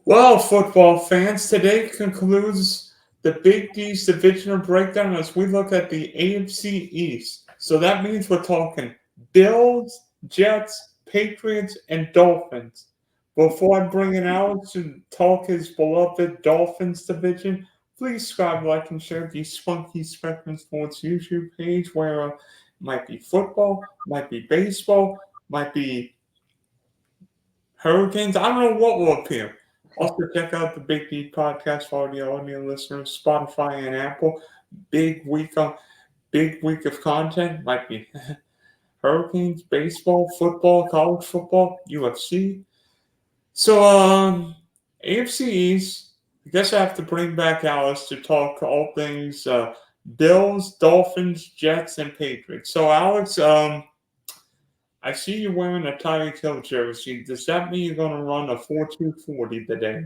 Well, football fans, today concludes the Big D's divisional breakdown as we look at the AFC East. So that means we're talking Bills, Jets, Patriots, and Dolphins. Before I bring it out to talk his beloved Dolphins division, please subscribe, like, and share the Spunky Spectrum Sports YouTube page where it might be football, might be baseball, might be Hurricanes. I don't know what will appear. Also, check out the Big D podcast for the audio listeners, Spotify and Apple. Big week of content. Might be Hurricanes, baseball, football, college football, UFC. So, AFC East. I guess I have to bring back Alice to talk all things Bills, Dolphins, Jets, and Patriots. So, Alex, I see you wearing a Tyreek Hill jersey. Does that mean you're going to run a 4.240 today?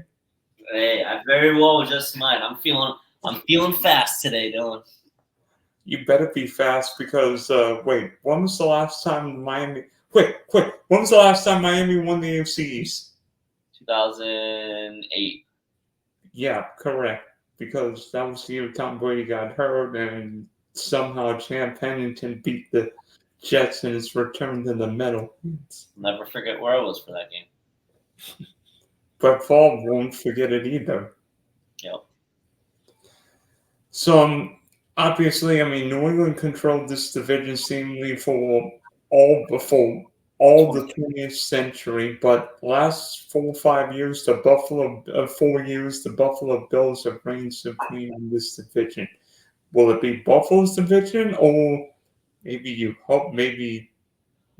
Hey, I very well just might. I'm feeling fast today, Dylan. You better be fast because wait, when was the last time Miami? Quick! When was the last time Miami won the AFC East? 2008. Yeah, correct. Because that was the year Tom Brady got hurt, and somehow Champ Pennington beat the Jets in his return to the medal. Never forget where I was for that game. But Paul won't forget it either. Yep. So, obviously, I mean, New England controlled this division seemingly for all the 20th century, but last 4 or 5 years, the Buffalo Bills have reigned supreme in this division. Will it be Buffalo's division, or maybe you hope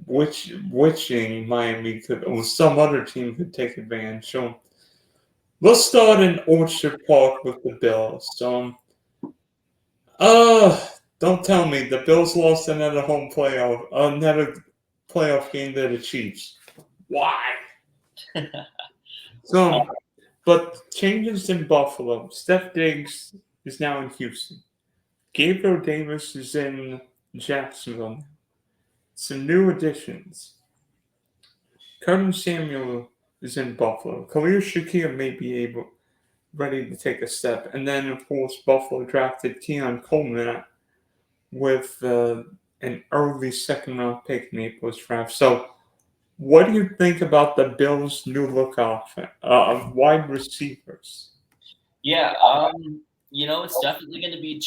witching Miami could, or some other team could take advantage? So, let's start in Orchard Park with the Bills. Don't tell me the Bills lost another playoff game to the Chiefs. Why? But changes in Buffalo. Steph Diggs is now in Houston. Gabriel Davis is in Jacksonville. Some new additions. Curtis Samuel is in Buffalo. Khalil Shakir may be ready to take a step. And then, of course, Buffalo drafted Keon Coleman with an early second-round pick in April's draft. So, what do you think about the Bills' new look of wide receivers? Yeah, it's definitely going to be a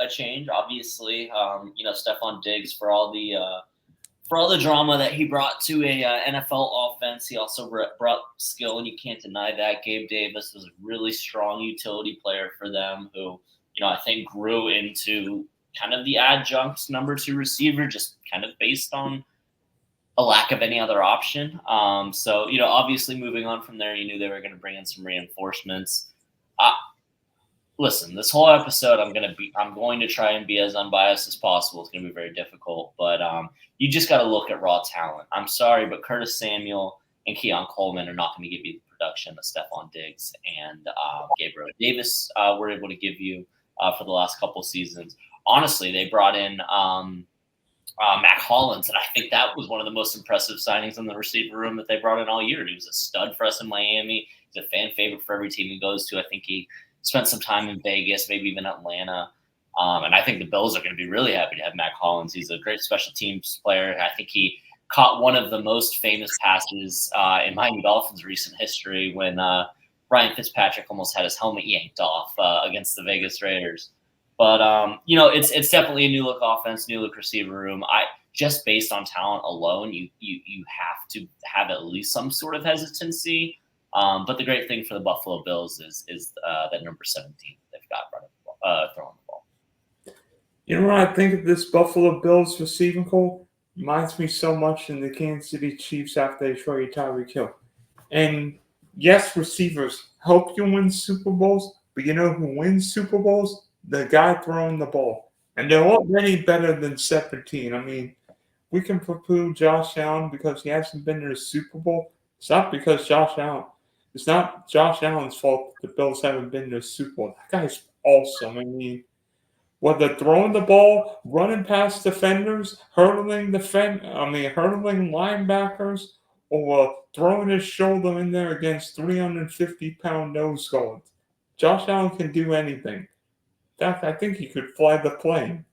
change. Obviously, Stephon Diggs for all the drama that he brought to a NFL offense. He also brought skill, and you can't deny that. Gabe Davis was a really strong utility player for them who, I think grew into kind of the adjunct number 2 receiver, just kind of based on a lack of any other option. So, obviously moving on from there, you knew they were going to bring in some reinforcements. Listen, this whole episode, I'm going to try and be as unbiased as possible. It's going to be very difficult, but you just got to look at raw talent. I'm sorry, but Curtis Samuel and Keon Coleman are not going to give you the production that Stephon Diggs and Gabriel Davis were able to give you for the last couple seasons. Honestly, they brought in Mac Hollins, and I think that was one of the most impressive signings in the receiver room that they brought in all year. He was a stud for us in Miami. He's a fan favorite for every team he goes to. I think he spent some time in Vegas, maybe even Atlanta. And I think the Bills are going to be really happy to have Mac Hollins. He's a great special teams player. I think he caught one of the most famous passes in Miami Dolphins' recent history when Ryan Fitzpatrick almost had his helmet yanked off against the Vegas Raiders. But, it's definitely a new look offense, new look receiver room. Just based on talent alone, you have to have at least some sort of hesitancy. But the great thing for the Buffalo Bills is that number 17 they've got throwing the ball. You know what I think of this Buffalo Bills receiving core? Reminds me so much in the Kansas City Chiefs after they traded Tyreek Hill. And yes, receivers help you win Super Bowls, but you know who wins Super Bowls? The guy throwing the ball. And they're already better than 17. I mean, we can poo-poo Josh Allen because he hasn't been to the Super Bowl. It's not Josh Allen's fault that the Bills haven't been to the Super Bowl. That guy's awesome. I mean, whether throwing the ball, running past defenders, hurdling linebackers, or throwing his shoulder in there against 350-pound nose guards. Josh Allen can do anything. In fact, I think he could fly the plane.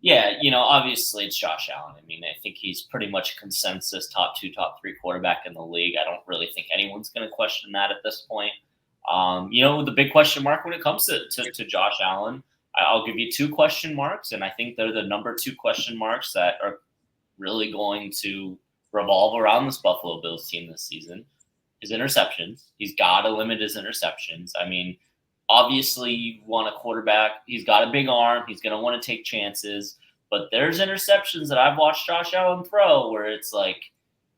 Yeah, obviously it's Josh Allen. I mean, I think he's pretty much a consensus top 2, top 3 quarterback in the league. I don't really think anyone's going to question that at this point. The big question mark when it comes to Josh Allen, I'll give you 2 question marks, and I think they're the number 2 question marks that are really going to revolve around this Buffalo Bills team this season. His interceptions. He's got to limit his interceptions. I mean, obviously, you want a quarterback. He's got a big arm. He's going to want to take chances. But there's interceptions that I've watched Josh Allen throw where it's like,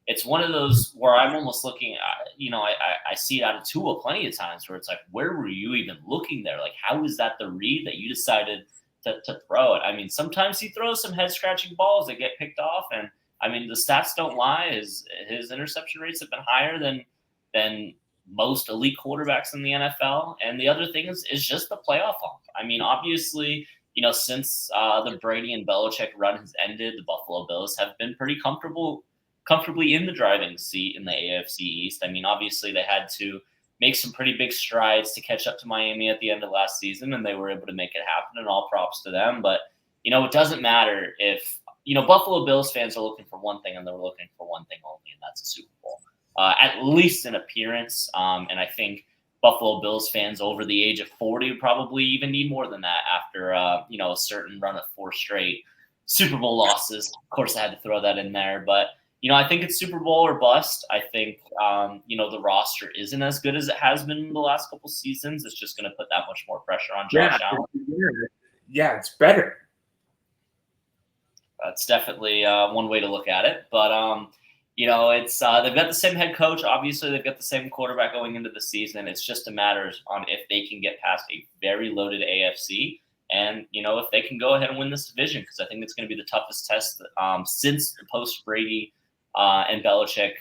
it's one of those where I'm almost looking at, I see it out of Tua plenty of times where it's like, where were you even looking there? Like, how is that the read that you decided to throw it? I mean, sometimes he throws some head-scratching balls that get picked off. And, I mean, the stats don't lie. His interception rates have been higher than most elite quarterbacks in the NFL. And the other thing is just the playoff hump. I mean, obviously, since the Brady and Belichick run has ended, the Buffalo Bills have been pretty comfortably in the driving seat in the AFC East. I mean, obviously they had to make some pretty big strides to catch up to Miami at the end of last season, and they were able to make it happen, and all props to them. But, it doesn't matter if, Buffalo Bills fans are looking for one thing, and they're looking for one thing only, and that's a Super Bowl. At least an appearance. And I think Buffalo Bills fans over the age of 40 probably even need more than that after, a certain run of 4 straight Super Bowl losses. Of course, I had to throw that in there. But, I think it's Super Bowl or bust. I think, the roster isn't as good as it has been in the last couple seasons. It's just going to put that much more pressure on Josh Allen. Yeah, it's better. That's definitely one way to look at it. But, it's they've got the same head coach. Obviously, they've got the same quarterback going into the season. It's just a matter on if they can get past a very loaded AFC and, if they can go ahead and win this division, because I think it's going to be the toughest test since the post-Brady and Belichick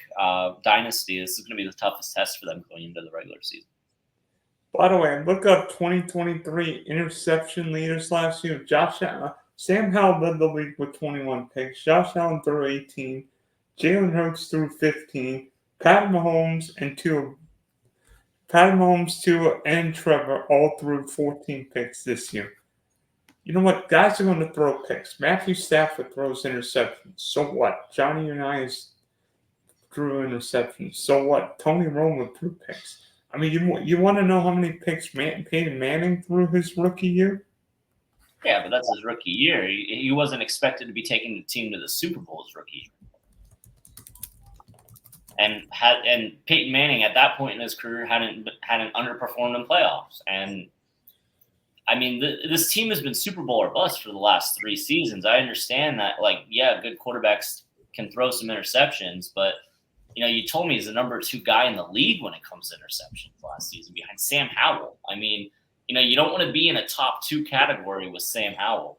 dynasty. This is going to be the toughest test for them going into the regular season. By the way, look up 2023 interception leaders last year. Sam Howell led the league with 21 picks. Josh Allen threw 18. Jalen Hurts threw 15. Pat Mahomes, Tua, and Trevor all threw 14 picks this year. You know what? Guys are going to throw picks. Matthew Stafford throws interceptions. So what? Johnny Unitas threw interceptions. So what? Tony Romo threw picks. I mean, you want to know how many picks Peyton Manning threw his rookie year? Yeah, but that's his rookie year. He wasn't expected to be taking the team to the Super Bowl his rookie year. And Peyton Manning at that point in his career hadn't underperformed in playoffs. And I mean, this team has been Super Bowl or bust for the last 3 seasons. I understand that, good quarterbacks can throw some interceptions, but you told me he's the number 2 guy in the league when it comes to interceptions last season behind Sam Howell. I mean, you don't want to be in a top 2 category with Sam Howell.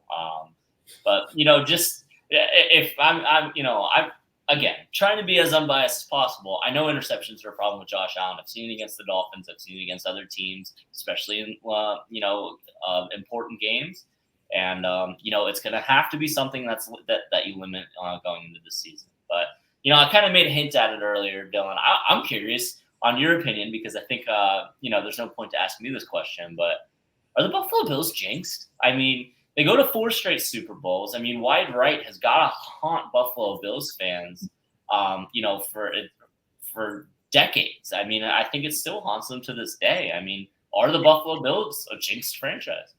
But just if I'm again, trying to be as unbiased as possible. I know interceptions are a problem with Josh Allen. I've seen it against the Dolphins. I've seen it against other teams, especially in, important games. And, it's going to have to be something that you limit going into the season. But, I kind of made a hint at it earlier, Dylan. I'm curious on your opinion because I think, there's no point to ask me this question, but are the Buffalo Bills jinxed? I mean, they go to 4 straight Super Bowls. I mean, Wide Right has got to haunt Buffalo Bills fans, for decades. I mean, I think it still haunts them to this day. I mean, are the Buffalo Bills a jinxed franchise?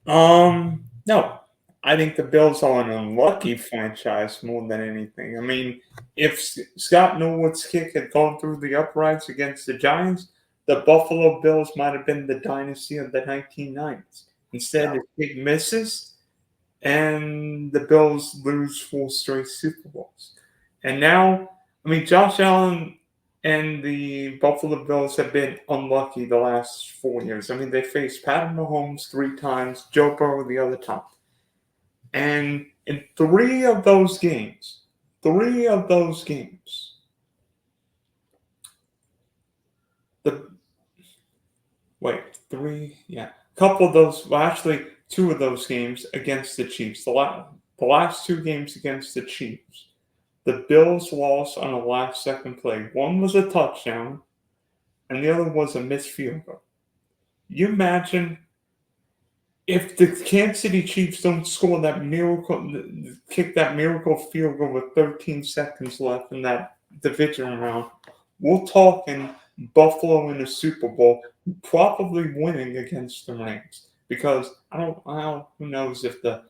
No. I think the Bills are an unlucky franchise more than anything. I mean, if Scott Norwood's kick had gone through the uprights against the Giants, the Buffalo Bills might have been the dynasty of the 1990s. Instead, the kick misses, and the Bills lose 4 straight Super Bowls. And now, I mean, Josh Allen and the Buffalo Bills have been unlucky the last 4 years. I mean, they faced Pat Mahomes 3 times, Joe Burrow the other time. And in 3 of those games, couple of those, well, actually 2 of those games against the Chiefs. The last 2 games against the Chiefs, the Bills lost on a last-second play. One was a touchdown, and the other was a missed field goal. You imagine if the Kansas City Chiefs don't score that miracle, kick that miracle field goal with 13 seconds left in that division round, we're talking Buffalo in the Super Bowl, probably winning against the Rams. Because who knows if the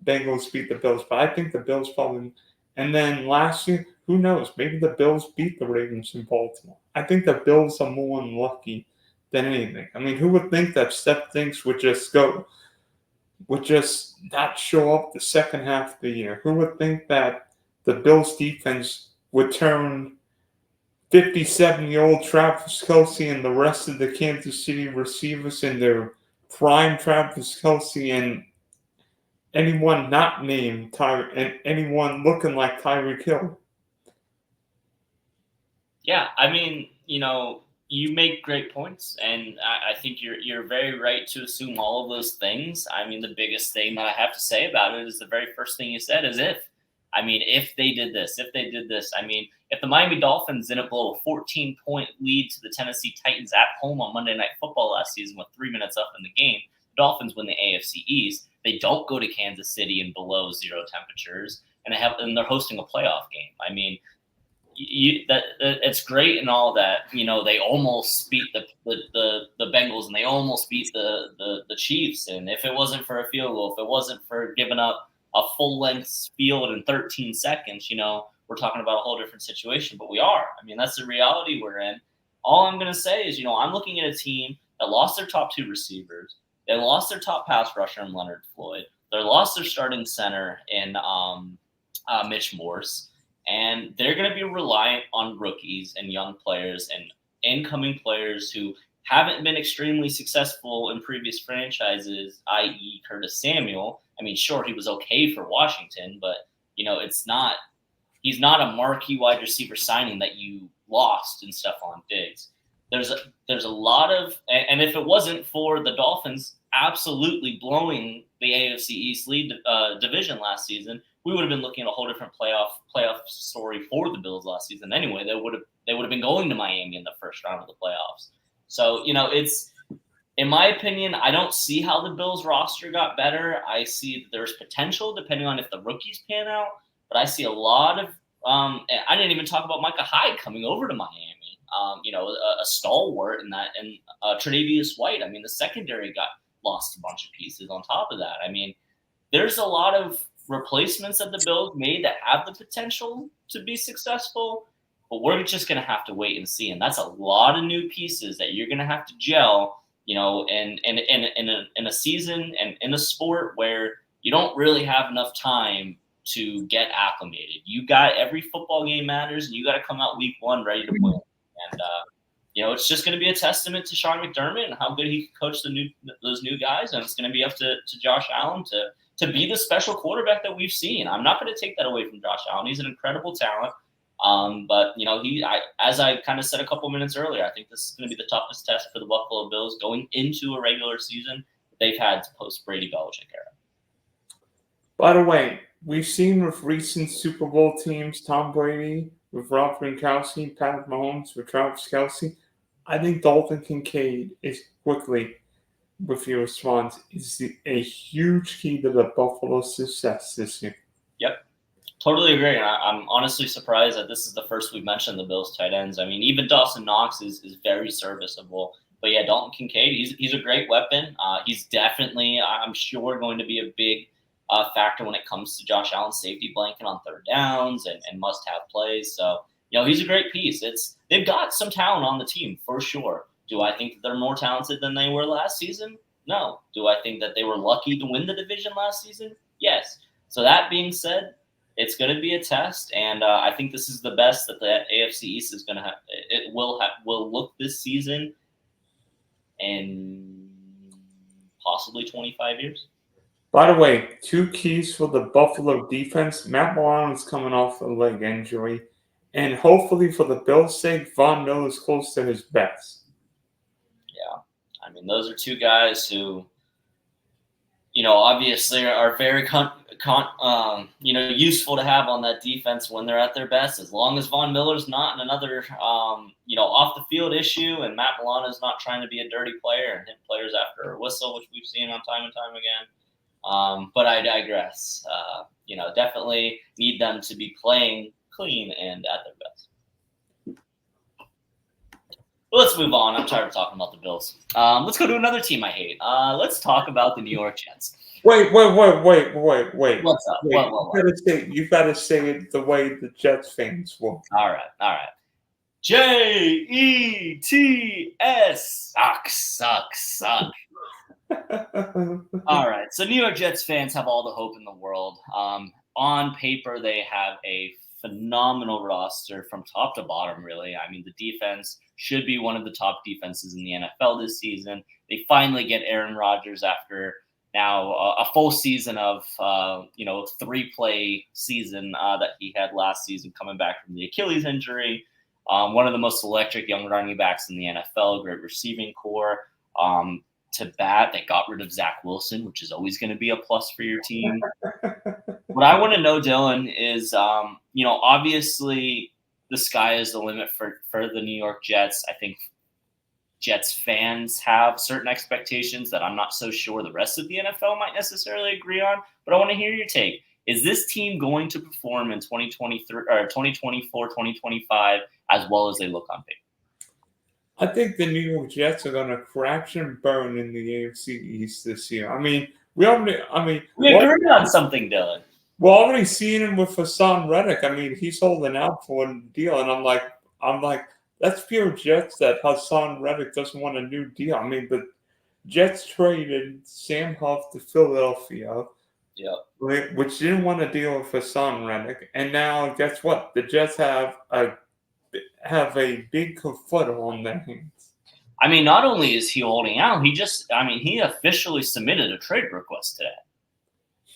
Bengals beat the Bills, but I think the Bills probably. And then last year, who knows? Maybe the Bills beat the Ravens in Baltimore. I think the Bills are more unlucky than anything. I mean, who would think that Steph Thinks would just not show up the second half of the year? Who would think that the Bills defense would turn 57-year-old Travis Kelce and the rest of the Kansas City receivers in their prime Travis Kelce and anyone not named and anyone looking like Tyreek Hill? Yeah, I mean, you make great points, and I think you're very right to assume all of those things. I mean, the biggest thing that I have to say about it is the very first thing you said is if. I mean, if they did this, I mean, if the Miami Dolphins didn't blow a 14-point lead to the Tennessee Titans at home on Monday Night Football last season with 3 minutes left in the game, the Dolphins win the AFC East. They don't go to Kansas City in below zero temperatures, and they're hosting a playoff game. I mean, it's great and all that. They almost beat the Bengals and they almost beat the Chiefs. And if it wasn't for a field goal, if it wasn't for giving up a full-length field in 13 seconds, we're talking about a whole different situation. But we are. I mean, that's the reality we're in. All I'm going to say is, I'm looking at a team that lost their top two receivers. They lost their top pass rusher in Leonard Floyd. They lost their starting center in Mitch Morse. And they're going to be reliant on rookies and young players and incoming players who haven't been extremely successful in previous franchises, i.e. Curtis Samuel. I mean, sure, he was okay for Washington, but, he's not a marquee wide receiver signing that you lost in Stephon Diggs. There's a lot of – and if it wasn't for the Dolphins absolutely blowing the AFC East lead division last season, we would have been looking at a whole different playoff story for the Bills last season anyway. They would have been going to Miami in the first round of the playoffs. So, it's – in my opinion, I don't see how the Bills roster got better. I see that there's potential depending on if the rookies pan out. But I see a lot of I didn't even talk about Micah Hyde coming over to Miami. A stalwart in that, and Tre'Davious White. I mean, the secondary lost a bunch of pieces on top of that. I mean, there's a lot of replacements that the Bills made that have the potential to be successful, but we're just going to have to wait and see. And that's a lot of new pieces that you're going to have to gel, in a season and in a sport where you don't really have enough time to get acclimated. Every football game matters, and you got to come out week one ready to win. And, it's just going to be a testament to Sean McDermott and how good he can coach those new guys. And it's going to be up to Josh Allen to be the special quarterback that we've seen. I'm not going to take that away from Josh Allen. He's an incredible talent. But as I kind of said a couple minutes earlier, I think this is going to be the toughest test for the Buffalo Bills going into a regular season they've had post Brady Belichick era. By the way, we've seen with recent Super Bowl teams, Tom Brady with Rob Gronkowski, Patrick Mahomes with Travis Kelce. I think Dalton Kincaid is quickly, with your response, is a huge key to the Buffalo's success this year. Yep. Totally agree. I'm honestly surprised that this is the first we've mentioned the Bills tight ends. I mean, even Dawson Knox is very serviceable. But yeah, Dalton Kincaid, he's a great weapon. He's definitely, I'm sure, going to be a big factor when it comes to Josh Allen's safety blanket on third downs and must-have plays. So, he's a great piece. They've got some talent on the team for sure. Do I think that they're more talented than they were last season? No. Do I think that they were lucky to win the division last season? Yes. So that being said, it's going to be a test, and I think this is the best that the AFC East is going to have. It will look this season in possibly 25 years. By the way, two keys for the Buffalo defense. Matt Milano is coming off a leg injury, and hopefully for the Bills' sake, Von Miller is close to his best. Yeah, I mean, those are two guys who, obviously are very useful to have on that defense when they're at their best. As long as Von Miller's not in another, off the field issue, and Matt Milano's not trying to be a dirty player and hit players after a whistle, which we've seen on time and time again. But I digress. Definitely need them to be playing clean and at their best. But let's move on. I'm tired of talking about the Bills. Let's go to another team I hate. Let's talk about the New York Jets. Wait. What's up? What? You gotta say it the way the Jets fans will. All right. Jets. Suck. All right. So New York Jets fans have all the hope in the world. On paper, they have a phenomenal roster from top to bottom, really. I mean, the defense should be one of the top defenses in the NFL this season. They finally get Aaron Rodgers after now a full season of, 3-play season that he had last season coming back from the Achilles injury. One of the most electric young running backs in the NFL, great receiving core. To bat, they got rid of Zach Wilson, which is always going to be a plus for your team. What I want to know, Dylan, is, obviously the sky is the limit for the New York Jets. I think Jets fans have certain expectations that I'm not so sure the rest of the NFL might necessarily agree on, but I want to hear your take. Is this team going to perform in 2023 or 2024, 2025 as well as they look on paper? I think the New York Jets are going to crash and burn in the AFC East this year. We agree on something, Dylan. We're already seeing him with Hassan Reddick. He's holding out for a deal, and I'm like, that's pure Jets that Hassan Reddick doesn't want a new deal. The Jets traded Sam Huff to Philadelphia, which didn't want to deal with Hassan Reddick, and now guess what? The Jets have a big kerfuffle on their hands. Not only is he holding out, he officially submitted a trade request today.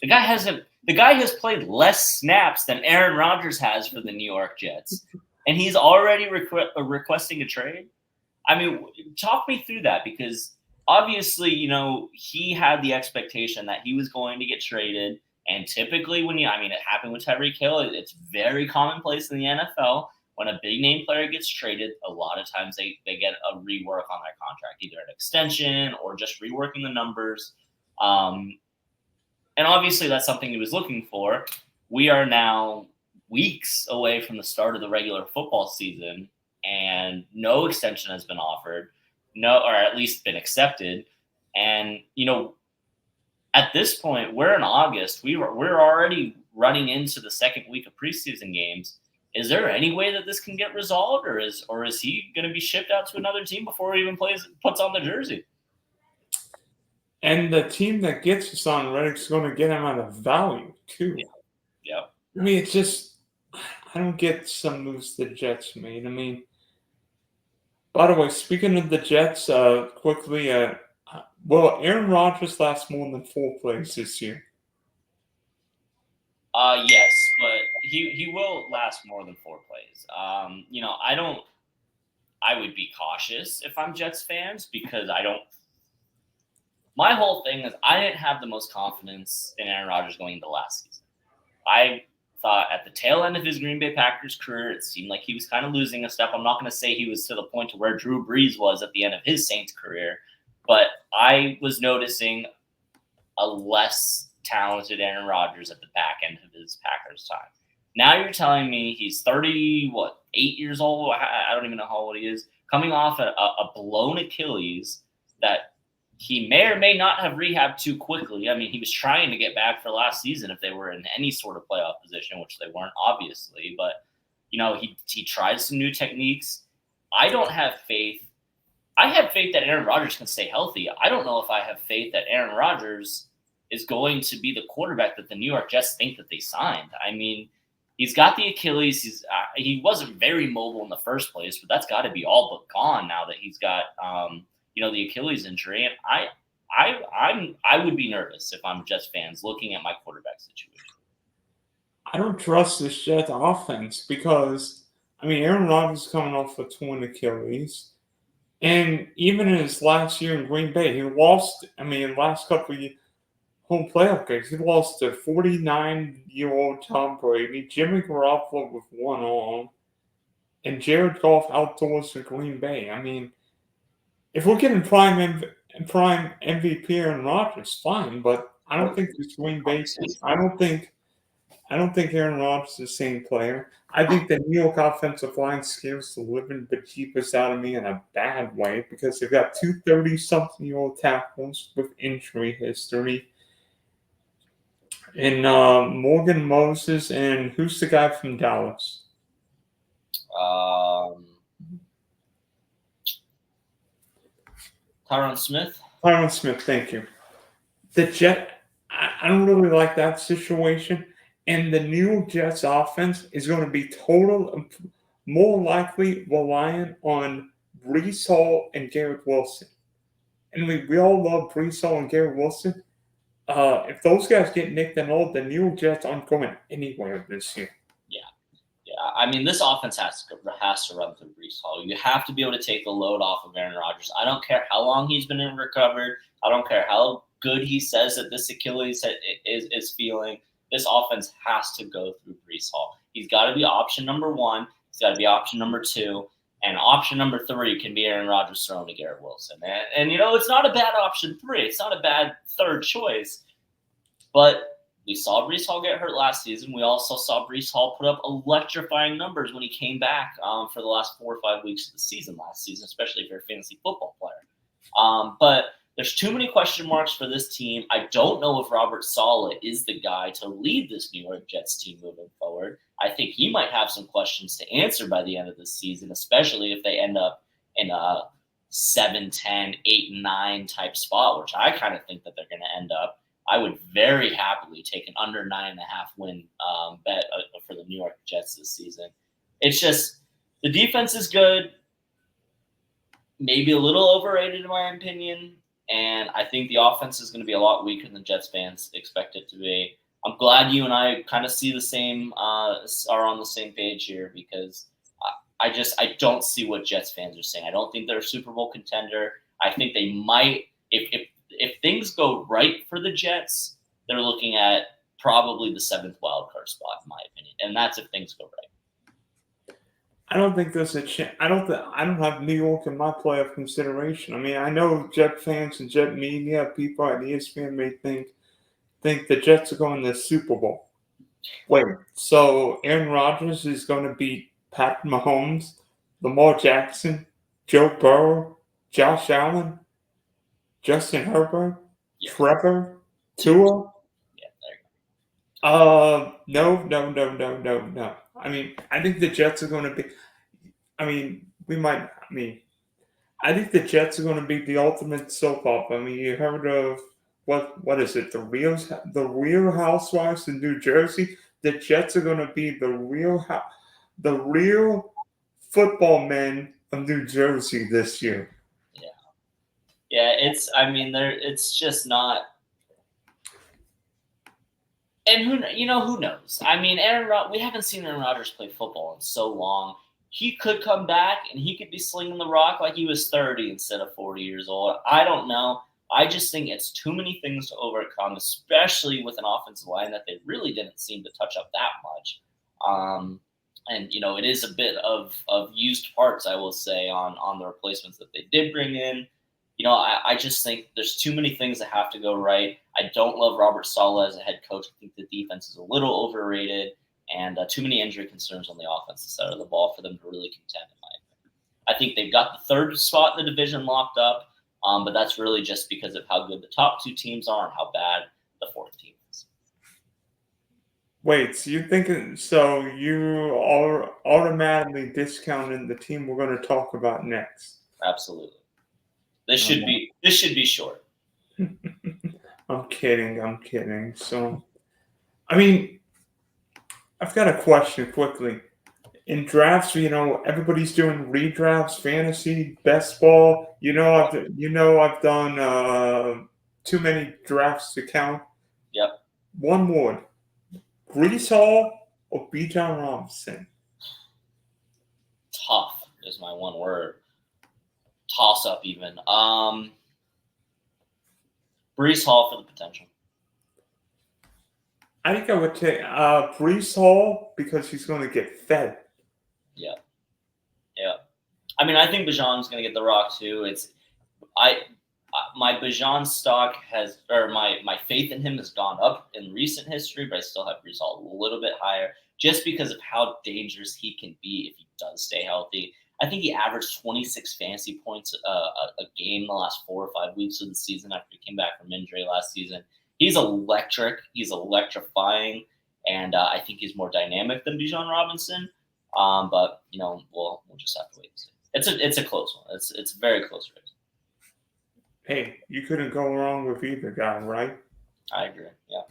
The guy has played less snaps than Aaron Rodgers has for the New York Jets, and he's already requesting a trade. Talk me through that, because obviously, he had the expectation that he was going to get traded, and typically it happened with Tyreek Hill. It's very commonplace in the NFL. When a big name player gets traded, a lot of times they get a rework on their contract, either an extension or just reworking the numbers. And obviously that's something he was looking for. We are now weeks away from the start of the regular football season, and no extension has been offered, or at least been accepted. And, at this point, we're in August. We're already running into the second week of preseason games. Is there any way that this can get resolved, or is he going to be shipped out to another team before he even puts on the jersey? And the team that gets Hassan Reddick's going to get him out of value too. Yeah. It's just, I don't get some moves the Jets made. By the way, speaking of the Jets, quickly, will Aaron Rodgers last more than 4 plays this year? Yes, but he will last more than 4 plays. I would be cautious if I'm Jets fans, because my whole thing is I didn't have the most confidence in Aaron Rodgers going into last season. I thought at the tail end of his Green Bay Packers career, it seemed like he was kind of losing a step. I'm not going to say he was to the point to where Drew Brees was at the end of his Saints career, but I was noticing a less talented Aaron Rodgers at the back end of his Packers time. Now you're telling me he's 8 years old? I don't even know how old he is. Coming off a blown Achilles that he may or may not have rehabbed too quickly. He was trying to get back for last season if they were in any sort of playoff position, which they weren't, obviously. But, he tried some new techniques. I don't have faith. I have faith that Aaron Rodgers can stay healthy. I don't know if I have faith that Aaron Rodgers is going to be the quarterback that the New York Jets think that they signed. He's got the Achilles. He wasn't very mobile in the first place, but that's got to be all but gone now that he's got the Achilles injury. And I would be nervous if I'm Jets fans looking at my quarterback situation. I don't trust this Jets offense because Aaron Rodgers is coming off a torn Achilles, and even in his last year in Green Bay, he lost. In the last couple of years, home playoff games. He lost to 49-year-old Tom Brady, Jimmy Garoppolo with one arm, and Jared Goff outdoors in Green Bay. I mean, if we're getting prime MVP Aaron Rodgers, fine, but I don't think this Green Bay team. I don't think Aaron Rodgers is the same player. I think the New York offensive line scares the living bejeepers out of me in a bad way because they've got two 30-something-year-old tackles with injury history. And Morgan Moses, and who's the guy from Dallas? Tyron Smith. Tyron Smith, thank you. I don't really like that situation. And the New York Jets offense is going to be more likely reliant on Breece Hall and Garrett Wilson. And we all love Breece Hall and Garrett Wilson. If those guys get nicked and all, the New York Jets aren't going anywhere this year. Yeah. I mean, this offense has to run through Breece Hall. You have to be able to take the load off of Aaron Rodgers. I don't care how long he's been recovered. I don't care how good he says that this Achilles is feeling. This offense has to go through Breece Hall. He's got to be option number one. He's got to be option number two. And option number three can be Aaron Rodgers throwing to Garrett Wilson. And it's not a bad option three. It's not a bad third choice. But we saw Breece Hall get hurt last season. We also saw Breece Hall put up electrifying numbers when he came back for the last 4 or 5 weeks of the season last season, especially if you're a fantasy football player. But there's too many question marks for this team. I don't know if Robert Saleh is the guy to lead this New York Jets team moving forward. I think he might have some questions to answer by the end of the season, especially if they end up in a 7-10, 8-9 type spot, which I kind of think that they're going to end up. I would very happily take an under 9.5 win bet for the New York Jets this season. It's just the defense is good, maybe a little overrated in my opinion, and I think the offense is going to be a lot weaker than Jets fans expect it to be. I'm glad you and I kind of see the same, are on the same page here because I don't see what Jets fans are saying. I don't think they're a Super Bowl contender. I think they might, if things go right for the Jets, they're looking at probably the 7th wild card spot, in my opinion, and that's if things go right. I don't think there's a chance. I don't have New York in my playoff consideration. I mean, I know Jet fans and Jet media people at ESPN may think the Jets are going to the Super Bowl. Wait, so Aaron Rodgers is going to beat Pat Mahomes, Lamar Jackson, Joe Burrow, Josh Allen, Justin Herbert, Trevor, Tua? Yeah, there you go. No. I mean, I think the Jets are going to be. I think the Jets are going to be the ultimate soap opera. I mean, you heard of what is it? The Real Housewives in New Jersey. The Jets are going to be the real football men of New Jersey this year. Yeah, it's just not. And who knows? I mean, we haven't seen Aaron Rodgers play football in so long. He could come back and he could be slinging the rock like he was 30 instead of 40 years old. I don't know. I just think it's too many things to overcome, especially with an offensive line that they really didn't seem to touch up that much. And it is a bit of used parts, I will say, on the replacements that they did bring in. I just think there's too many things that have to go right. I don't love Robert Saleh as a head coach. I think the defense is a little overrated and too many injury concerns on the offensive side of the ball for them to really contend, in my opinion. I think they've got the 3rd spot in the division locked up, but that's really just because of how good the top 2 teams are and how bad the 4th team is. Wait, so you are automatically discounting the team we're going to talk about next? Absolutely. This should be short. I'm kidding. So, I mean, I've got a question quickly. In drafts, everybody's doing redrafts, fantasy, best ball. I've done too many drafts to count. Yep. One word: Breece Hall or Bijan Robinson? Tough is my one word. Toss up even. Breece Hall for the potential. I think I would take Brees Hall because he's going to get fed. Yeah. I mean, I think Bijan's going to get the rock too. My Bijan stock my faith in him has gone up in recent history, but I still have Brees Hall a little bit higher just because of how dangerous he can be if he does stay healthy. I think he averaged 26 fantasy points a game the last 4 or 5 weeks of the season after he came back from injury last season. He's electric. He's electrifying, and I think he's more dynamic than Bijan Robinson. But we'll just have to wait and see. It's a close one. It's a very close race. Hey, you couldn't go wrong with either guy, right? I agree. Yeah.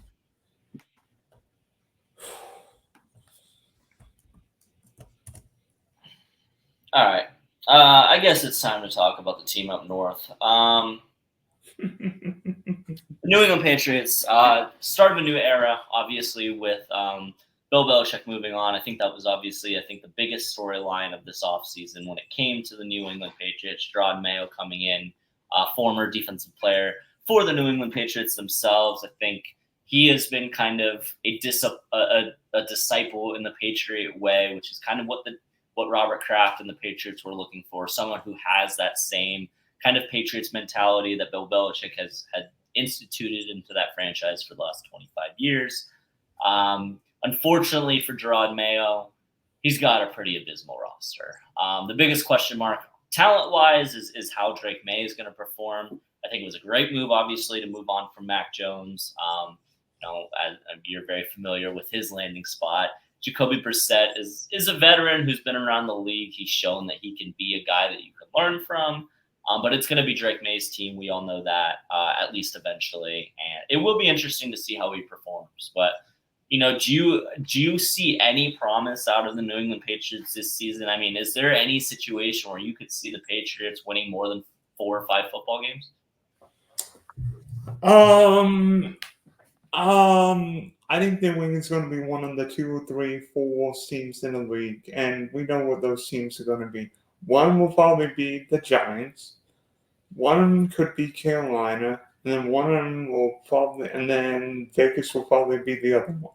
All right. I guess it's time to talk about the team up north. The New England Patriots started a new era, obviously, with Bill Belichick moving on. I think that was obviously, the biggest storyline of this offseason when it came to the New England Patriots. Gerard Mayo coming in, former defensive player for the New England Patriots themselves. I think he has been kind of a disciple in the Patriot way, which is kind of what Robert Kraft and the Patriots were looking for, someone who has that same kind of Patriots mentality that Bill Belichick had instituted into that franchise for the last 25 years. Unfortunately for Gerard Mayo, he's got a pretty abysmal roster. The biggest question mark talent-wise is how Drake May is going to perform. I think it was a great move, obviously, to move on from Mac Jones. You're very familiar with his landing spot. Jacoby Brissett is a veteran who's been around the league. He's shown that he can be a guy that you can learn from. But it's going to be Drake May's team. We all know that, at least eventually. And it will be interesting to see how he performs. But, do you see any promise out of the New England Patriots this season? I mean, is there any situation where you could see the Patriots winning more than 4 or 5 football games? I think New England's going to be one of the 2, 3, 4 teams in the league, and we know what those teams are going to be. One will probably be the Giants. One could be Carolina, and then one of them and then Vegas will probably be the other one.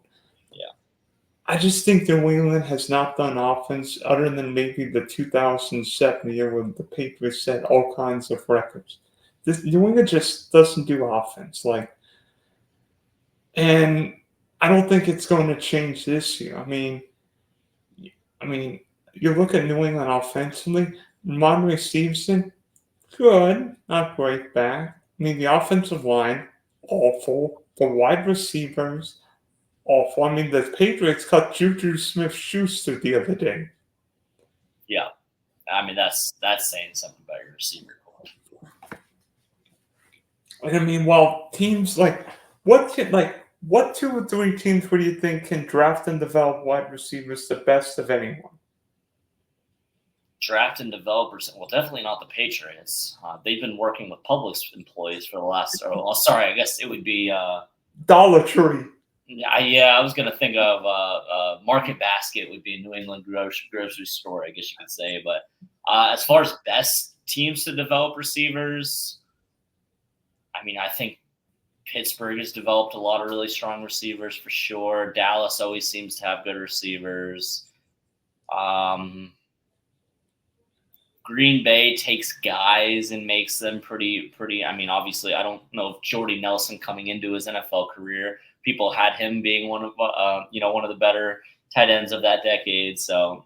Yeah. I just think New England has not done offense other than maybe the 2007 year when the Patriots set all kinds of records. New England just doesn't do offense. And I don't think it's going to change this year. I mean, you look at New England offensively, Monterey Stevenson, good, not great back. I mean, the offensive line, awful. The wide receivers, awful. I mean, the Patriots cut Juju Smith-Schuster the other day. Yeah. I mean, that's saying something about your receiver core. And I mean, while teams what 2 or 3 teams do you think can draft and develop wide receivers the best of anyone? Draft and developers, well, definitely not the Patriots. They've been working with Publix employees for the last. I guess it would be Dollar Tree. Yeah, I was gonna think of Market Basket would be a New England grocery store, I guess you could say. But as far as best teams to develop receivers, I mean, I think Pittsburgh has developed a lot of really strong receivers for sure. Dallas always seems to have good receivers. Green Bay takes guys and makes them pretty. I mean, obviously, I don't know if Jordy Nelson coming into his NFL career, people had him being one of the better tight ends of that decade. So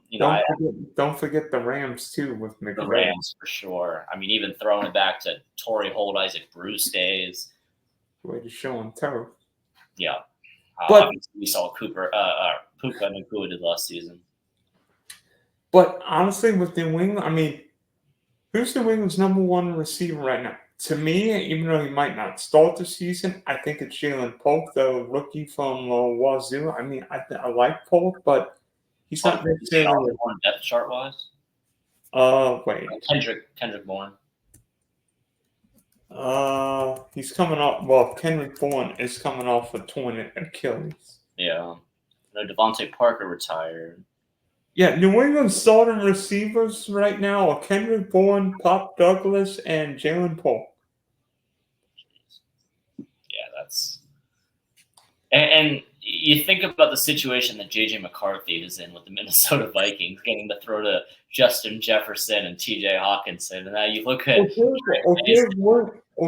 don't forget the Rams too with McVay. The Rams for sure. I mean, even throwing it back to Torrey Holt, Isaac Bruce days. Way to show him turf. Yeah, but we saw Puka Nacua did last season. But honestly, with New England, I mean, who's New England's number 1 receiver right now? To me, even though he might not start the season, I think it's Jalen Polk, the rookie from Wazoo. I mean, I like Polk, but he's not necessarily on depth chart wise. Wait. Kendrick Bourne. He's coming off. Well, Kendrick Bourne is coming off a torn Achilles. Yeah. Devontae Parker retired. Yeah, New England's starting receivers right now are Kendrick Bourne, Pop Douglas, and Jalen Polk. Yeah, that's and you think about the situation that J.J. McCarthy is in with the Minnesota Vikings, getting to throw to Justin Jefferson and T.J. Hawkinson, and now you look at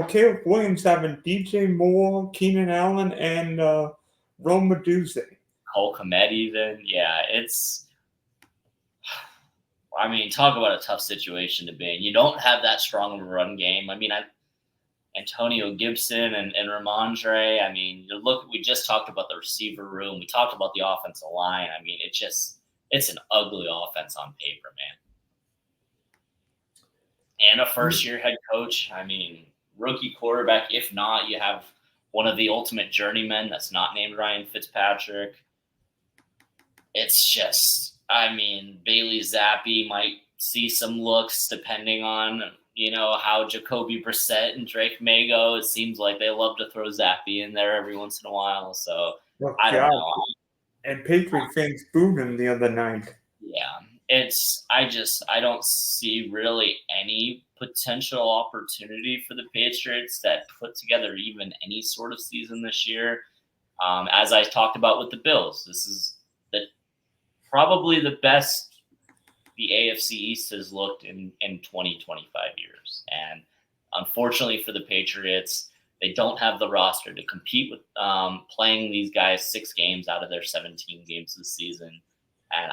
Caleb Williams having DJ Moore, Keenan Allen, and Rome Medusa. Cole Kmet even. Yeah, I mean, talk about a tough situation to be in. You don't have that strong of a run game. I mean, Antonio Gibson and Ramondre. I mean, we just talked about the receiver room. We talked about the offensive line. I mean, it's an ugly offense on paper, man. And a first-year head coach. I mean, rookie quarterback. If not, you have one of the ultimate journeymen that's not named Ryan Fitzpatrick. It's just, I mean, Bailey Zappi might see some looks depending on, how Jacoby Brissett and Drake May go. It seems like they love to throw Zappi in there every once in a while. So, I don't know. And Patriot fans booed him the other night. Yeah. I don't see really any potential opportunity for the Patriots that put together even any sort of season this year. As I talked about with the Bills, this is probably the best the AFC East has looked in 20, 25 years. And unfortunately for the Patriots, they don't have the roster to compete with playing these guys 6 games out of their 17 games this season. And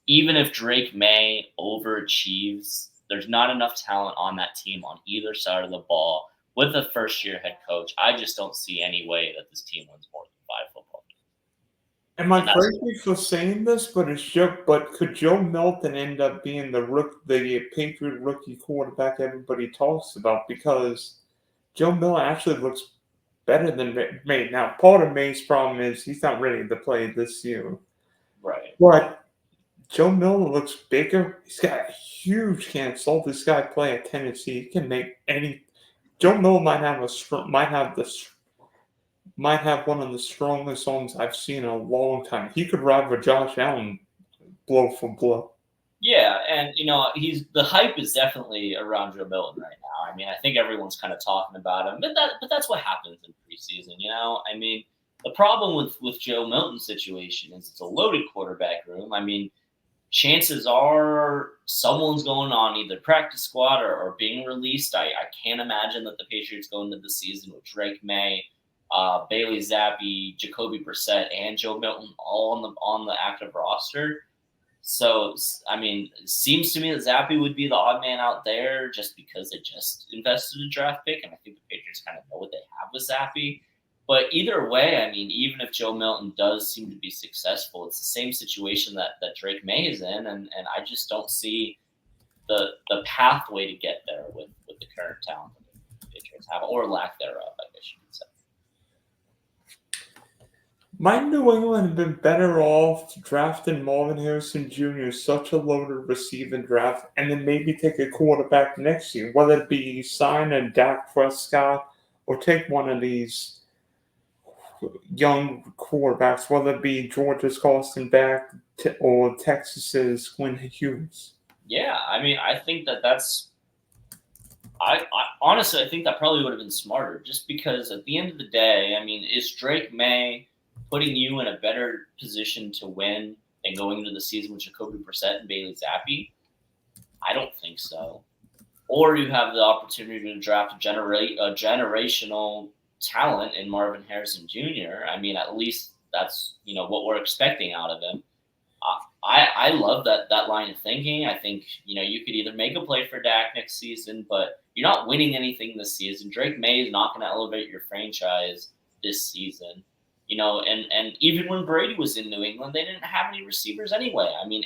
even if Drake May overachieves, there's not enough talent on that team on either side of the ball with a first-year head coach. I just don't see any way that this team wins more than 5 football games. Am I crazy for saying this? But could Joe Milton end up being the Patriot rookie quarterback everybody talks about? Because Joe Milton actually looks better than May. Now, part of May's problem is he's not ready to play this year. Right. But Joe Milton looks bigger. He's got a huge can't. Saw this guy play at Tennessee. He can make any. Joe Milton might have one of the strongest arms I've seen in a long time. He could rival Josh Allen blow for blow. Yeah, and the hype is definitely around Joe Milton right now. I mean, I think everyone's kind of talking about him, but that's what happens in preseason. I mean, the problem with Joe Milton's situation is it's a loaded quarterback room. I mean, chances are someone's going on either practice squad or being released. I can't imagine that the Patriots go into the season with Drake May, Bailey Zappi, Jacoby Brissett, and Joe Milton all on the active roster. So, I mean, it seems to me that Zappi would be the odd man out there just because they just invested a draft pick, and I think the Patriots kind of know what they have with Zappi. But either way, I mean, even if Joe Milton does seem to be successful, it's the same situation that Drake May is in, and I just don't see the pathway to get there with the current talent that the Patriots have, or lack thereof, I guess you could say. Might New England have been better off drafting Marvin Harrison Jr., such a loaded receiving draft, and then maybe take a quarterback next year, whether it be sign a Dak Prescott or take one of these young quarterbacks, whether it be Georgia's Carson Beck or Texas's Quinn Hughes. Yeah, I mean, I think that's. I honestly, I think that probably would have been smarter, just because at the end of the day, I mean, is Drake May putting you in a better position to win than going into the season with Jacoby Brissett and Bailey Zappi? I don't think so. Or you have the opportunity to draft a generational talent in Marvin Harrison Jr. I mean, at least that's what we're expecting out of him. I love that line of thinking. I think you could either make a play for Dak next season, but you're not winning anything this season. Drake May is not going to elevate your franchise this season. And even when Brady was in New England, they didn't have any receivers anyway. I mean,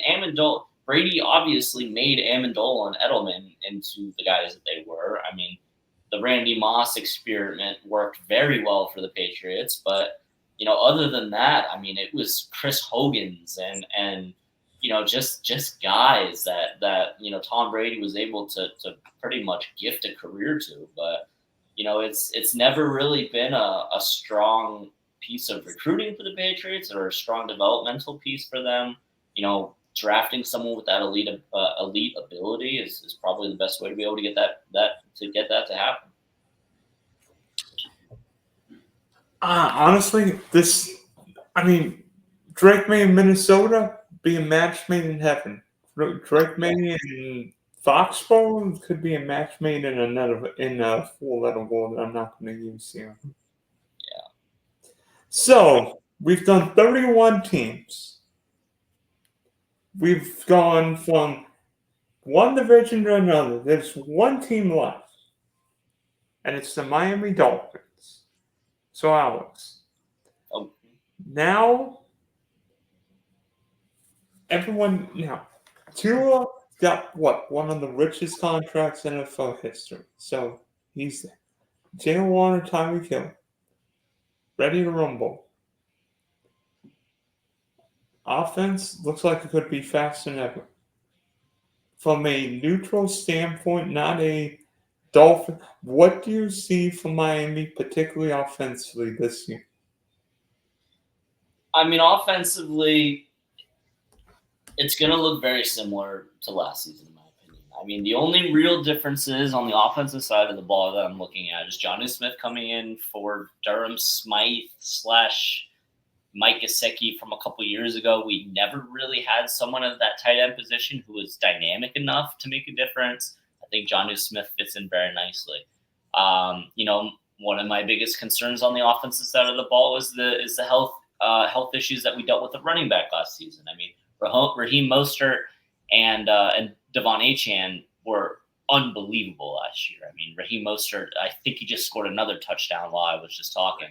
Brady obviously made Amendola and Edelman into the guys that they were. I mean, the Randy Moss experiment worked very well for the Patriots, but other than that, I mean, it was Chris Hogan's and just guys that Tom Brady was able to pretty much gift a career to. But it's never really been a strong piece of recruiting for the Patriots or a strong developmental piece for them. Drafting someone with that elite ability is probably the best way to be able to get that to happen. Honestly, I mean, Drake May in Minnesota be a match made in heaven. Drake May in Foxborough could be a match made in a four-letter word that I'm not going to use here. Yeah. So we've done 31 teams. We've gone from one division to another. There's one team left, and it's the Miami Dolphins. So, Alex, Oh, now Tua got one of the richest contracts in NFL history. So he's Jalen Warner, Tyreek Hill, ready to rumble. Offense looks like it could be faster than ever. From a neutral standpoint, not a Dolphin, what do you see from Miami, particularly offensively this year? I mean, offensively, it's going to look very similar to last season, in my opinion. I mean, the only real differences on the offensive side of the ball that I'm looking at is Jonnu Smith coming in for Durham Smythe / Mike Gesicki from a couple years ago. We never really had someone at that tight end position who was dynamic enough to make a difference. I think Jonnu Smith fits in very nicely. One of my biggest concerns on the offensive side of the ball is the health issues that we dealt with at running back last season. I mean, Raheem Mostert and Devon Achane were unbelievable last year. I mean, Raheem Mostert, I think he just scored another touchdown while I was just talking.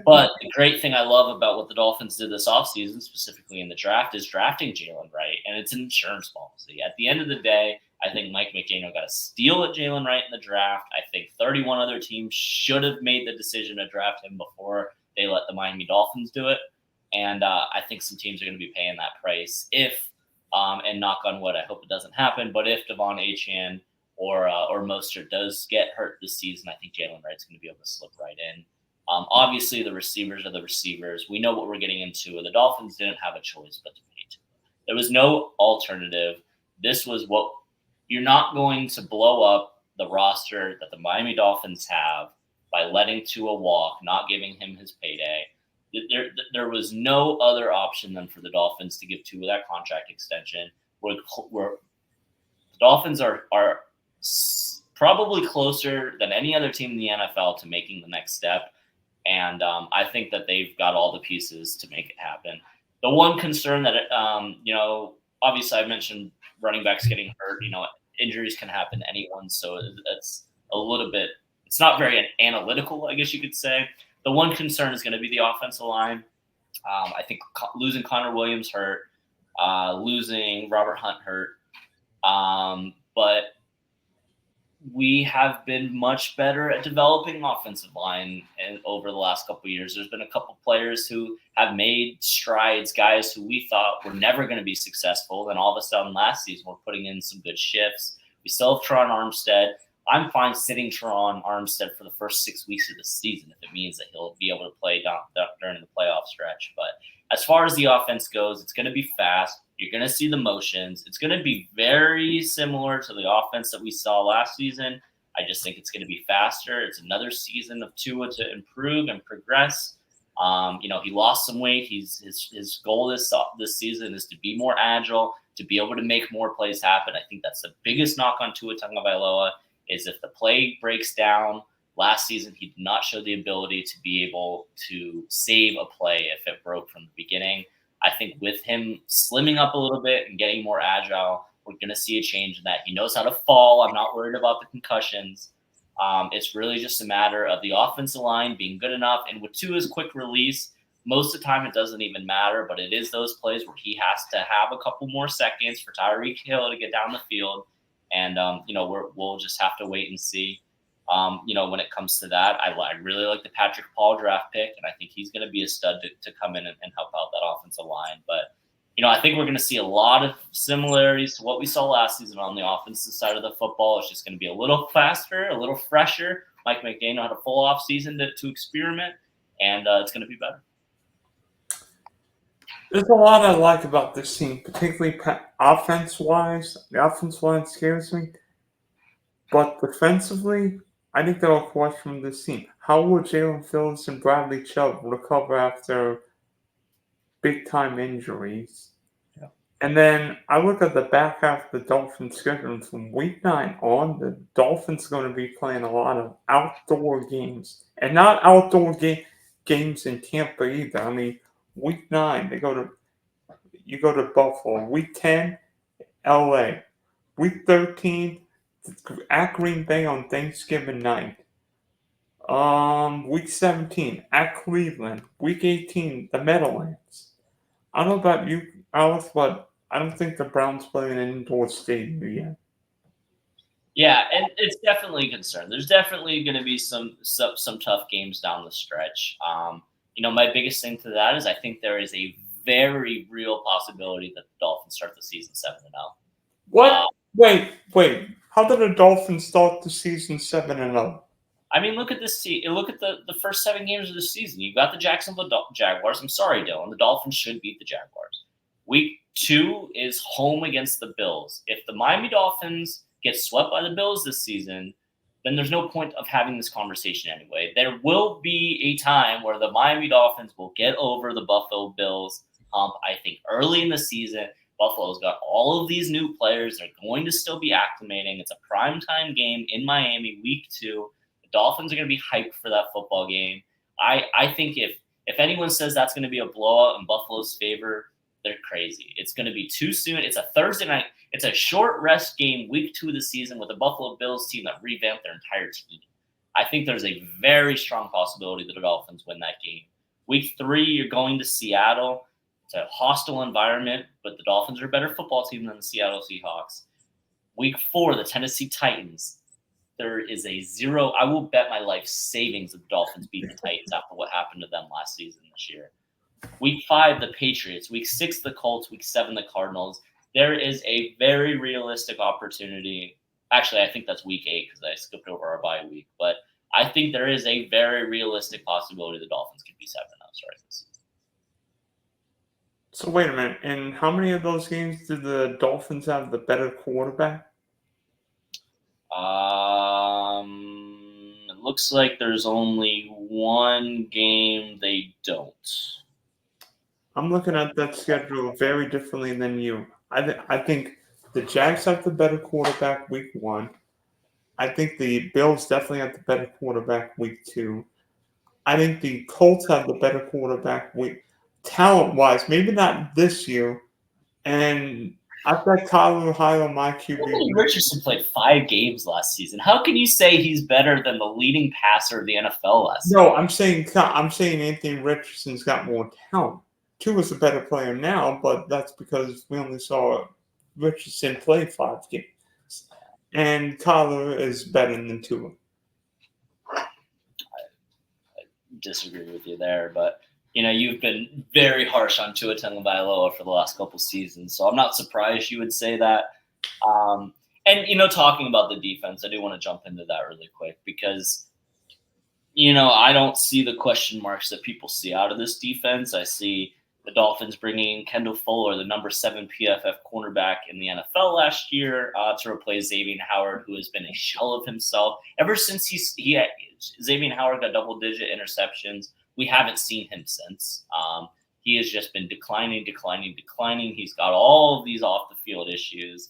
But the great thing I love about what the Dolphins did this offseason, specifically in the draft, is drafting Jalen Wright, and it's an insurance policy. At the end of the day, I think Mike McDaniel got a steal at Jalen Wright in the draft. I think 31 other teams should have made the decision to draft him before they let the Miami Dolphins do it. And I think some teams are going to be paying that price if, and knock on wood, I hope it doesn't happen, but if Devon Achane or Mostert does get hurt this season, I think Jalen Wright's going to be able to slip right in. Obviously, the receivers are the receivers. We know what we're getting into. The Dolphins didn't have a choice but to pay to. There was no alternative. This was what you're not going to blow up the roster that the Miami Dolphins have by letting Tua walk, not giving him his payday. There was no other option than for the Dolphins to give Tua that contract extension. Where the Dolphins are probably closer than any other team in the NFL to making the next step. And I think that they've got all the pieces to make it happen. The one concern that, obviously I mentioned running backs getting hurt. Injuries can happen to anyone. So it's a little bit, it's not very analytical, I guess you could say. The one concern is going to be the offensive line. I think losing Connor Williams hurt, losing Robert Hunt hurt. But we have been much better at developing offensive line over the last couple of years. There's been a couple players who have made strides, guys who we thought were never going to be successful. Then all of a sudden last season, we're putting in some good shifts. We still have Teron Armstead. I'm fine sitting Teron Armstead for the first 6 weeks of the season if it means that he'll be able to play during the playoff stretch. But as far as the offense goes, it's going to be fast. You're going to see the motions. It's going to be very similar to the offense that we saw last season. I just think it's going to be faster. It's another season of Tua to improve and progress. He lost some weight. His goal this season is to be more agile, to be able to make more plays happen. I think that's the biggest knock on Tua Tagovailoa is if the play breaks down. Last season, he did not show the ability to be able to save a play if it broke from the beginning. I think with him slimming up a little bit and getting more agile, we're going to see a change in that. He knows how to fall. I'm not worried about the concussions. It's really just a matter of the offensive line being good enough. And with Tua's quick release, most of the time it doesn't even matter, but it is those plays where he has to have a couple more seconds for Tyreek Hill to get down the field. And, we'll just have to wait and see. When it comes to that, I really like the Patrick Paul draft pick, and I think he's going to be a stud to come in and help out that offensive line. But, I think we're going to see a lot of similarities to what we saw last season on the offensive side of the football. It's just going to be a little faster, a little fresher. Mike McDaniel had a full off season to experiment, and it's going to be better. There's a lot I like about this team, particularly offense-wise. The offensive line scares me. But defensively, I think they're a question from this team. how will Jalen Phillips and Bradley Chubb recover after big-time injuries? Yeah. And then I look at the back half of the Dolphins' schedule. From Week 9 on, the Dolphins are going to be playing a lot of outdoor games. And not outdoor games in Tampa either. I mean, Week 9, you go to Buffalo. Week 10, LA. Week 13, at Green Bay on Thanksgiving night. Week 17, at Cleveland. Week 18, the Meadowlands. I don't know about you, Alex, but I don't think the Browns play in an indoor stadium yet. Yeah, and it's definitely a concern. There's definitely going to be some tough games down the stretch. My biggest thing to that is I think there is a very real possibility that the Dolphins start the season 7-0. What? Wait. How did the Dolphins start the season 7-0? I mean, look at this team. Look at the first 7 games of the season. You've got the Jacksonville Jaguars. I'm sorry, Dylan. The Dolphins should beat the Jaguars. Week 2 is home against the Bills. If the Miami Dolphins get swept by the Bills this season, then there's no point of having this conversation anyway. There will be a time where the Miami Dolphins will get over the Buffalo Bills hump. I think early in the season, Buffalo's got all of these new players. They're going to still be acclimating. It's a primetime game in Miami, week 2. The Dolphins are going to be hyped for that football game. I think if anyone says that's going to be a blowout in Buffalo's favor, they're crazy. It's going to be too soon. It's a Thursday night. It's a short rest game, week 2 of the season, with a Buffalo Bills team that revamped their entire team. I think there's a very strong possibility that the Dolphins win that game. Week 3, you're going to Seattle. It's a hostile environment, but the Dolphins are a better football team than the Seattle Seahawks. Week 4, the Tennessee Titans. There is a zero. I will bet my life savings that the Dolphins beat the Titans after what happened to them last season this year. Week 5, the Patriots. Week 6, the Colts. Week 7, the Cardinals. There is a very realistic opportunity. Actually, I think that's week 8 because I skipped over our bye week. But I think there is a very realistic possibility the Dolphins could be 7-0 starting this season. So wait a minute. In how many of those games did the Dolphins have the better quarterback? It looks like there's only one game they don't. I'm looking at that schedule very differently than you. I think the Jags have the better quarterback week 1. I think the Bills definitely have the better quarterback week 2. I think the Colts have the better quarterback talent-wise. Maybe not this year. And I've got Kyler Ohio, my QB. Anthony Richardson played 5 games last season. How can you say he's better than the leading passer of the NFL last season? No, I'm saying Anthony Richardson's got more talent. Tua's a better player now, but that's because we only saw Richardson play 5 games. And Kyler is better than Tua. I disagree with you there, but you've been very harsh on Tua Tagovailoa for the last couple seasons, so I'm not surprised you would say that. And talking about the defense, I do want to jump into that really quick because I don't see the question marks that people see out of this defense. I see the Dolphins bringing in Kendall Fuller, the number 7 PFF cornerback in the NFL last year, to replace Xavier Howard, who has been a shell of himself. Ever since Xavier Howard got double-digit interceptions, we haven't seen him since. He has just been declining. He's got all of these off-the-field issues.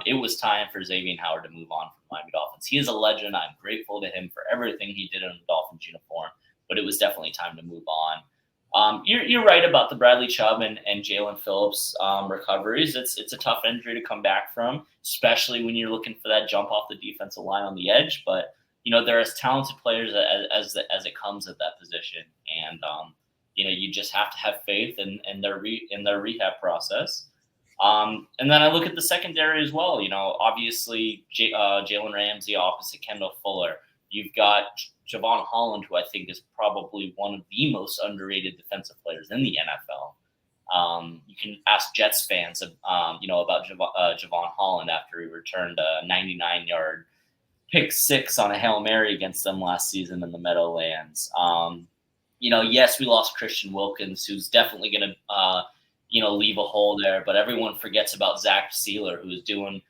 It was time for Xavier Howard to move on from the Miami Dolphins. He is a legend. I'm grateful to him for everything he did in the Dolphins uniform, but it was definitely time to move on. You're right about the Bradley Chubb and Jalen Phillips recoveries. It's a tough injury to come back from, especially when you're looking for that jump off the defensive line on the edge. But they're as talented players as it comes at that position, and you just have to have faith in their rehab process. And then I look at the secondary as well. Obviously Jalen Ramsey opposite Kendall Fuller. You've got Javon Holland, who I think is probably one of the most underrated defensive players in the NFL. You can ask Jets fans, about Javon Holland after he returned a 99-yard pick 6 on a Hail Mary against them last season in the Meadowlands. Yes, we lost Christian Wilkins, who's definitely going to, leave a hole there, but everyone forgets about Zach Sealer, who is doing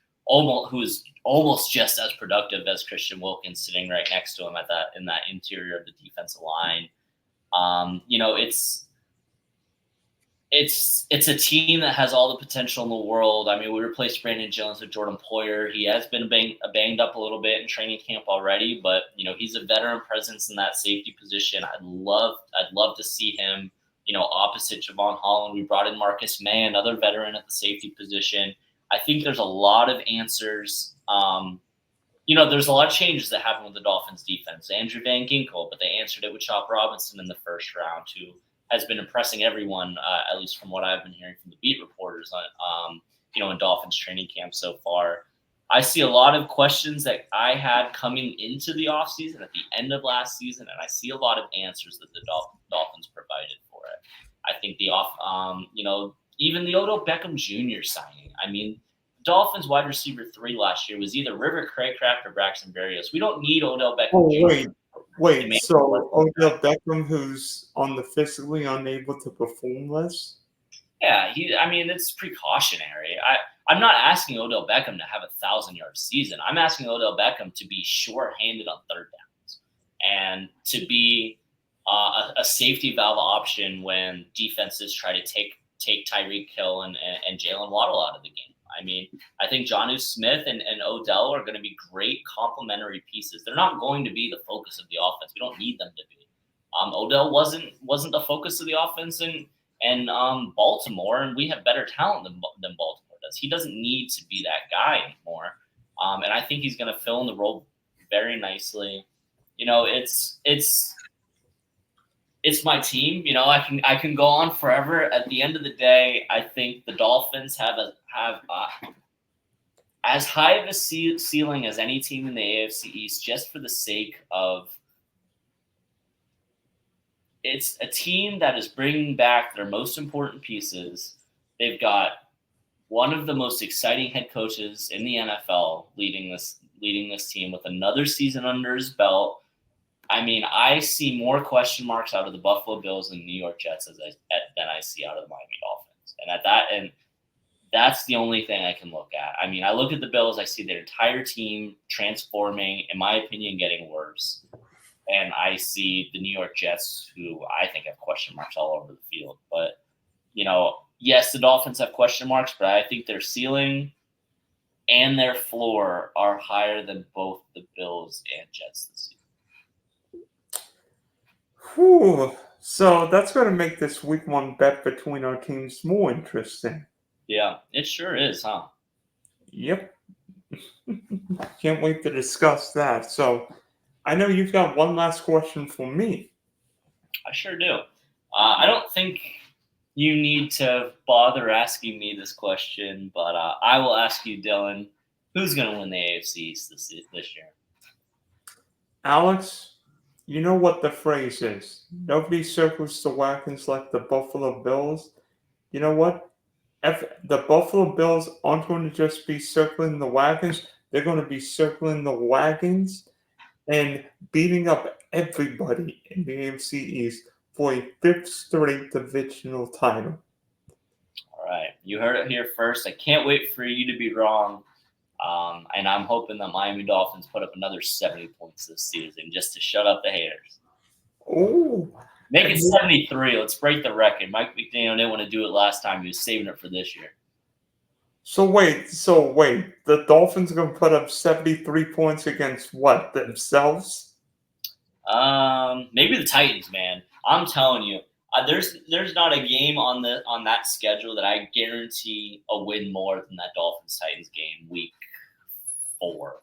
who's almost just as productive as Christian Wilkins sitting right next to him in that interior of the defensive line. It's a team that has all the potential in the world. I mean, we replaced Brandon Jones with Jordan Poyer. He has been banged up a little bit in training camp already, but he's a veteran presence in that safety position. I'd love to see him, opposite Javon Holland. We brought in Marcus May, another veteran at the safety position. I think there's a lot of answers. There's a lot of changes that happened with the Dolphins defense. Andrew Van Ginkel, but they answered it with Chop Robinson in the first round, who has been impressing everyone, at least from what I've been hearing from the beat reporters on, in Dolphins training camp so far. I see a lot of questions that I had coming into the offseason at the end of last season, and I see a lot of answers that the Dolphins provided for it. I think even the Odell Beckham Jr. signing. I mean, Dolphins wide receiver 3 last year was either River Craycraft or Braxton Berrios. We don't need Odell Beckham Jr. Wait, so Odell Beckham, who's on the physically unable to perform list? Yeah, it's precautionary. I'm not asking Odell Beckham to have a 1,000-yard season. I'm asking Odell Beckham to be sure-handed on third downs and to be a safety valve option when defenses try to take Tyreek Hill and Jalen Waddle out of the game. I mean, I think Jonnu Smith and Odell are going to be great complementary pieces. They're not going to be the focus of the offense. We don't need them to be. Odell wasn't the focus of the offense in Baltimore, and we have better talent than Baltimore does. He doesn't need to be that guy anymore, and I think he's going to fill in the role very nicely. It's my team. I can go on forever. At the end of the day, I think the Dolphins have as high of a ceiling as any team in the AFC East, just for the sake of it's a team that is bringing back their most important pieces. They've got one of the most exciting head coaches in the NFL leading this team with another season under his belt. I mean, I see more question marks out of the Buffalo Bills and New York Jets than I see out of the Miami Dolphins. And that's the only thing I can look at. I mean, I look at the Bills, I see their entire team transforming, in my opinion, getting worse. And I see the New York Jets, who I think have question marks all over the field. But, yes, the Dolphins have question marks, but I think their ceiling and their floor are higher than both the Bills and Jets this season. Whew. So that's going to make this week 1 bet between our teams more interesting. Yeah, it sure is, huh? Yep. Can't wait to discuss that. So I know you've got one last question for me. I sure do. I don't think you need to bother asking me this question, but I will ask you, Dylan, who's going to win the AFC East this year? Alex, you know what the phrase is. Nobody circles the wagons like the Buffalo Bills. You know what? If the Buffalo Bills aren't going to just be circling the wagons, they're going to be circling the wagons and beating up everybody in the AFC East for a 5th straight divisional title. All right. You heard it here first. I can't wait for you to be wrong. And I'm hoping that Miami Dolphins put up another 70 points this season just to shut up the haters. Oh. Make it 73. Let's break the record. Mike McDaniel didn't want to do it last time. He was saving it for this year. So wait. The Dolphins are going to put up 73 points against what? Themselves? Maybe the Titans, man. I'm telling you, there's not a game on that schedule that I guarantee a win more than that Dolphins-Titans game week 4.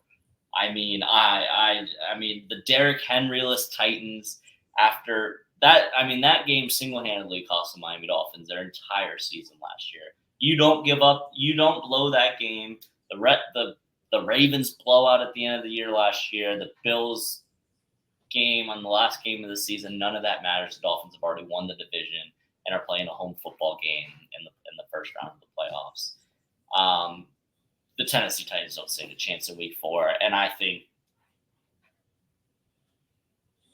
I mean, the Derrick Henry-less Titans after that. I mean, that game single-handedly cost the Miami Dolphins their entire season last year. You don't give up. You don't blow that game. The Ravens blowout at the end of the year last year. The Bills game on the last game of the season. None of that matters. The Dolphins have already won the division and are playing a home football game in the first round of the playoffs. The Tennessee Titans don't stand a chance in week 4, and I think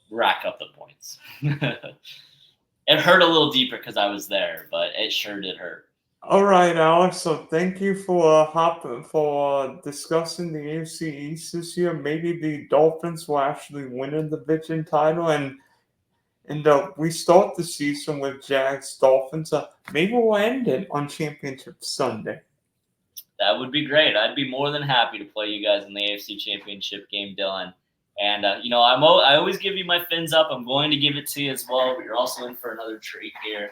rack up the points. It hurt a little deeper because I was there, but it sure did hurt. All right, Alex. So thank you for discussing the AFC East this year. Maybe the Dolphins will actually win a division title, and we start the season with Jags Dolphins. Maybe we'll end it on Championship Sunday. That would be great. I'd be more than happy to play you guys in the AFC Championship game, Dylan. And I always give you my fins up. I'm going to give it to you as well. But you're also in for another treat here.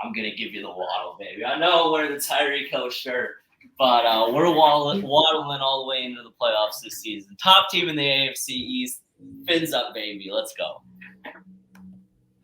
I'm gonna give you the waddle, baby. I know we're the Tyreek Hill shirt, but we're waddling all the way into the playoffs this season. Top team in the AFC East. Fins up, baby. Let's go.